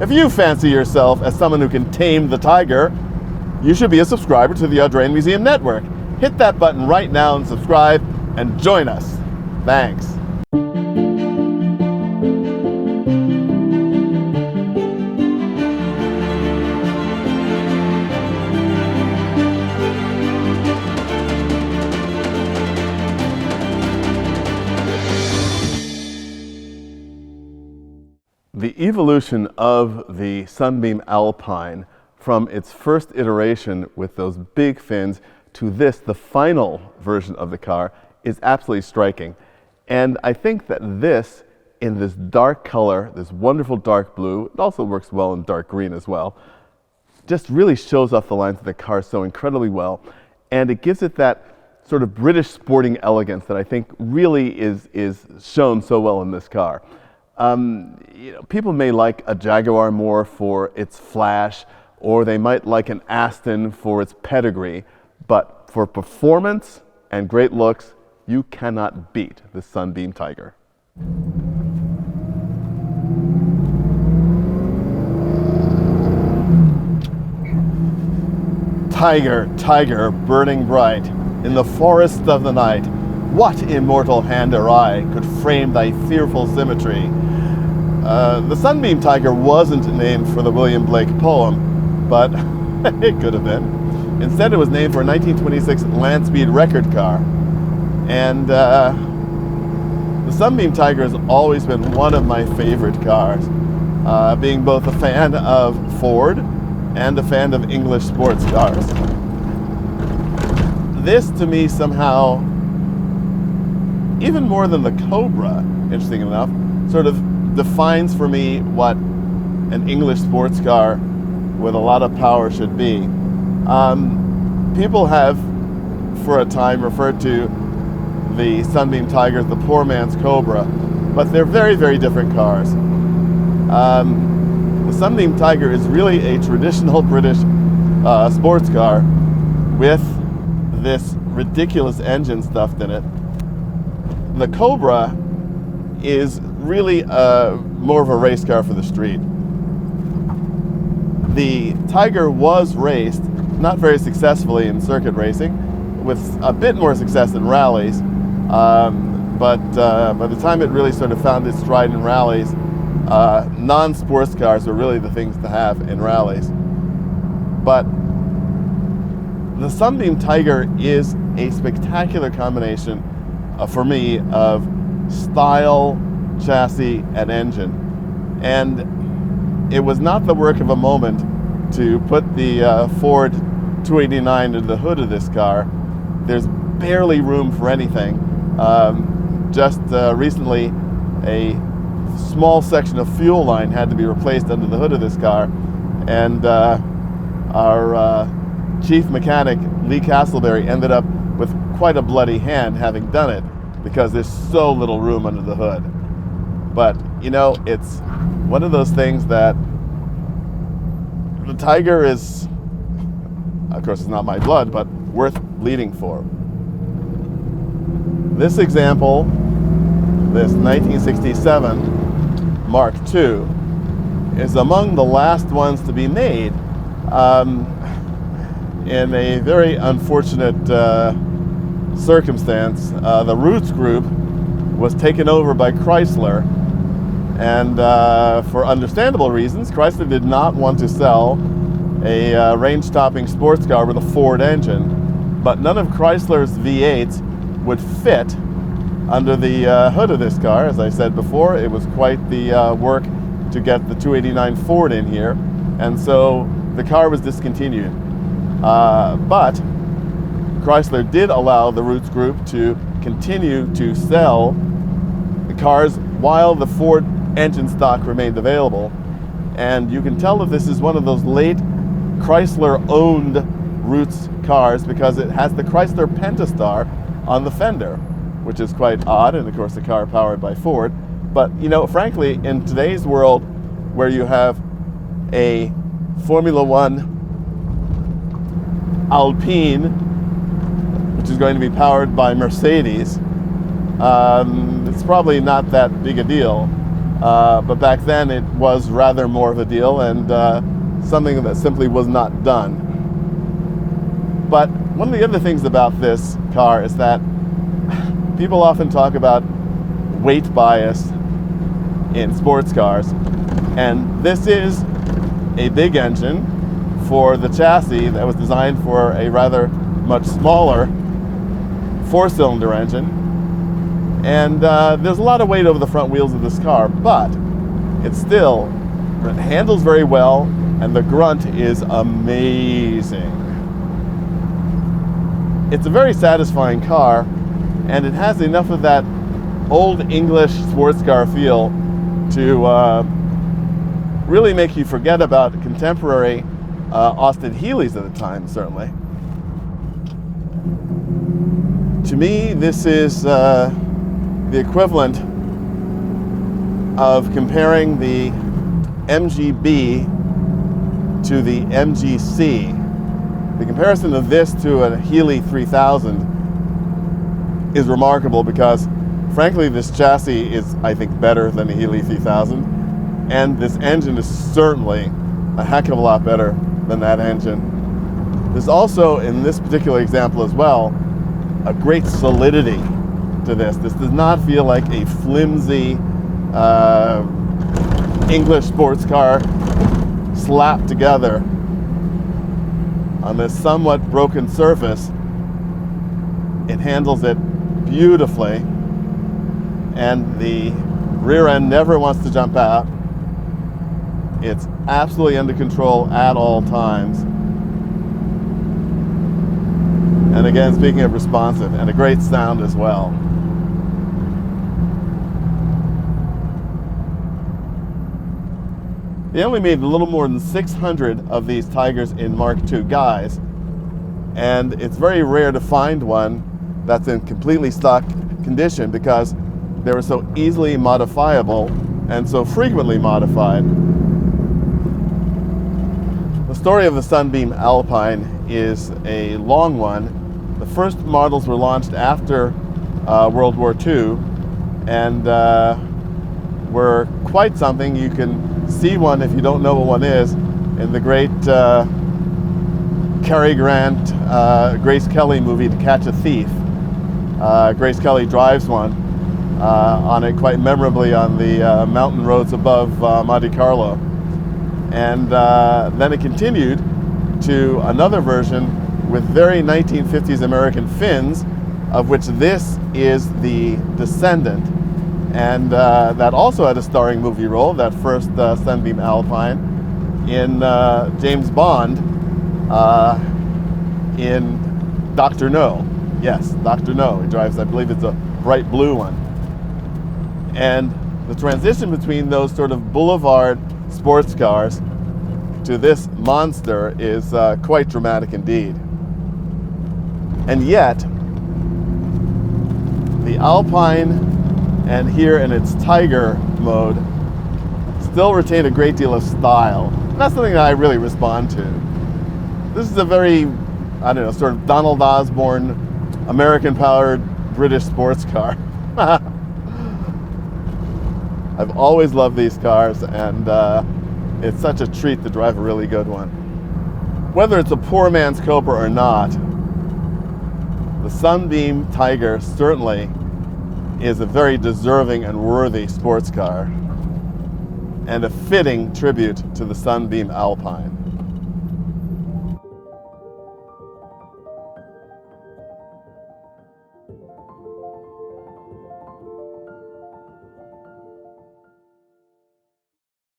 If you fancy yourself as someone who can tame the tiger, you should be a subscriber to the Audrain Museum Network. Hit that button right now and subscribe and join us. Thanks. The evolution of the Sunbeam Alpine from its first iteration with those big fins to this, the final version of the car, is absolutely striking. And I think that this, in this dark color, this wonderful dark blue, it also works well in dark green as well, just really shows off the lines of the car so incredibly well. And it gives it that sort of British sporting elegance that I think really is shown so well in this car. People may like a Jaguar more for its flash, or they might like an Aston for its pedigree, but for performance and great looks, you cannot beat the Sunbeam Tiger. Tiger, tiger, burning bright, in the forest of the night, what immortal hand or eye could frame thy fearful symmetry? The Sunbeam Tiger wasn't named for the William Blake poem, but it could have been. Instead, it was named for a 1926 land speed record car. And the Sunbeam Tiger has always been one of my favorite cars, being both a fan of Ford and a fan of English sports cars. This, to me, somehow, even more than the Cobra, interesting enough, sort of defines for me what an English sports car with a lot of power should be. People have, for a time, referred to the Sunbeam Tiger as the poor man's Cobra, but they're very, very different cars. The Sunbeam Tiger is really a traditional British sports car with this ridiculous engine stuffed in it. The Cobra is really more of a race car for the street. The Tiger was raced, not very successfully in circuit racing, with a bit more success in rallies, but by the time it really sort of found its stride in rallies, non-sports cars were really the things to have in rallies. But the Sunbeam Tiger is a spectacular combination, for me, of style, chassis, and engine. And it was not the work of a moment to put the Ford 289 into the hood of this car. There's barely room for anything. Just recently, a small section of fuel line had to be replaced under the hood of this car, and our chief mechanic, Lee Castleberry, ended up with quite a bloody hand having done it, because there's so little room under the hood. But, you know, it's one of those things that the Tiger is, of course it's not my blood, but worth bleeding for. This example, this 1967 Mark II, is among the last ones to be made in a very unfortunate circumstance. The Roots Group was taken over by Chrysler, and for understandable reasons, Chrysler did not want to sell a range-topping sports car with a Ford engine, but none of Chrysler's V8s would fit under the hood of this car. As I said before, it was quite the work to get the 289 Ford in here, and so the car was discontinued. But Chrysler did allow the Roots Group to continue to sell the cars while the Ford engine stock remained available. And you can tell that this is one of those late Chrysler-owned Roots cars because it has the Chrysler Pentastar on the fender, which is quite odd, and of course the car powered by Ford. But, you know, frankly, in today's world where you have a Formula One Alpine, which is going to be powered by Mercedes, it's probably not that big a deal. but back then it was rather more of a deal and something that simply was not done. But one of the other things about this car is that people often talk about weight bias in sports cars, and this is a big engine for the chassis that was designed for a rather much smaller 4-cylinder engine, and there's a lot of weight over the front wheels of this car, but it handles very well, and the grunt is amazing. It's a very satisfying car, and it has enough of that old English sports car feel to really make you forget about contemporary Austin Healey's at the time, certainly. To me, this is the equivalent of comparing the MGB to the MGC. The comparison of this to a Healey 3000 is remarkable because, frankly, this chassis is, I think, better than the Healey 3000, and this engine is certainly a heck of a lot better than that engine. There's also, in this particular example as well, a great solidity to this. This does not feel like a flimsy English sports car slapped together on this somewhat broken surface. It handles it beautifully, and the rear end never wants to jump out. It's absolutely under control at all times. And again, speaking of responsive, and a great sound as well. They only made a little more than 600 of these Tigers in Mark II guise, and it's very rare to find one that's in completely stock condition because they were so easily modifiable and so frequently modified. The story of the Sunbeam Alpine is a long one. The first models were launched after World War II and were quite something. You can see one if you don't know what one is in the great Cary Grant, Grace Kelly movie, To Catch a Thief. Grace Kelly drives one on it quite memorably on the mountain roads above Monte Carlo. And then it continued to another version with very 1950s American fins, of which this is the descendant. And that also had a starring movie role, that first Sunbeam Alpine, in James Bond in Dr. No. Yes, Dr. No. He drives, I believe it's a bright blue one. And the transition between those sort of boulevard sports cars to this monster is quite dramatic indeed. And yet, the Alpine, and here in its Tiger mode, still retain a great deal of style. And that's something that I really respond to. This is a very, I don't know, sort of Donald Osborne, American-powered British sports car. I've always loved these cars, and it's such a treat to drive a really good one. Whether it's a poor man's Cobra or not, the Sunbeam Tiger certainly is a very deserving and worthy sports car, and a fitting tribute to the Sunbeam Alpine.